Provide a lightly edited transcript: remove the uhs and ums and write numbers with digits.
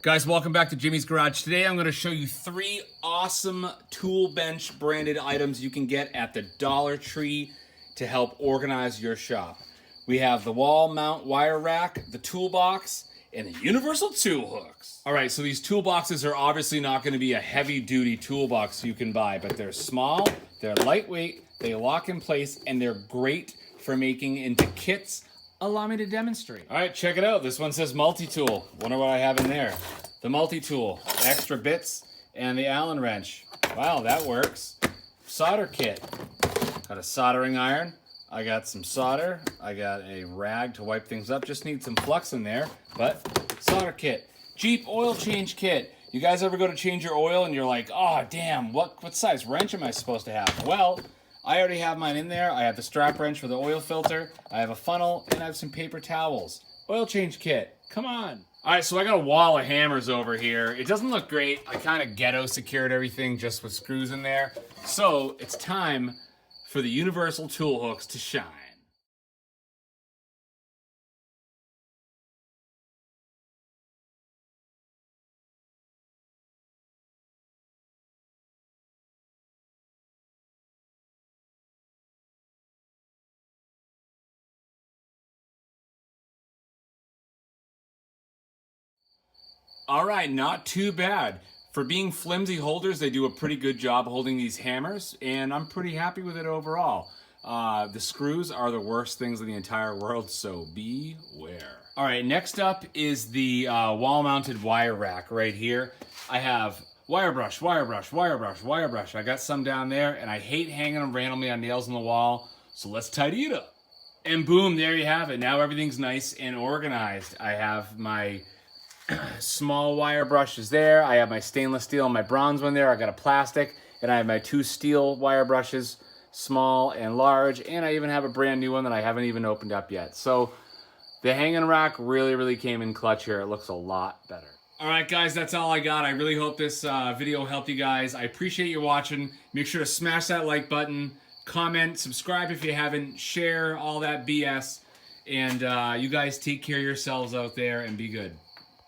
Guys, welcome back to Jimmy's Garage. Today I'm going to show you 3 awesome tool bench branded items you can get at the Dollar Tree to help organize your shop. We have the wall mount wire rack, the toolbox, and the universal tool hooks. Alright, so these toolboxes are obviously not going to be a heavy duty toolbox you can buy, but they're small, they're lightweight, they lock in place, and they're great for making into kits. Allow me to demonstrate. All right, check it out. This one says multi-tool. Wonder what I have in there. The multi-tool, extra bits, and the Allen wrench. Wow, that works. Solder kit. Got a soldering iron. I got some solder. I got a rag to wipe things up. Just need some flux in there, but solder kit. Jeep oil change kit. You guys ever go to change your oil and you're like, oh, damn, what size wrench am I supposed to have? Well, I already have mine in there. I have the strap wrench for the oil filter. I have a funnel, and I have some paper towels. Oil change kit. Come on. All right, so I got a wall of hammers over here. It doesn't look great. I kind of ghetto secured everything just with screws in there. So it's time for the universal tool hooks to shine. All right, not too bad. For being flimsy holders, they do a pretty good job holding these hammers, and I'm pretty happy with it overall. The screws are the worst things in the entire world, so beware. All right, next up is the wall-mounted wire rack right here. I have wire brush, wire brush, wire brush, wire brush. I got some down there, and I hate hanging them randomly on nails in the wall, so let's tidy it up. And boom, there you have it. Now everything's nice and organized. I have my small wire brushes there. I have my stainless steel and my bronze one there. I got a plastic, and I have my 2 steel wire brushes, small and large, and I even have a brand new one that I haven't even opened up yet. So the hanging rack really came in clutch here. It looks a lot better. All right, guys, that's all I got. I really hope this video helped you guys. I appreciate you watching. Make sure to smash that like button, comment, subscribe if you haven't, share all that BS, and you guys take care of yourselves out there and be good.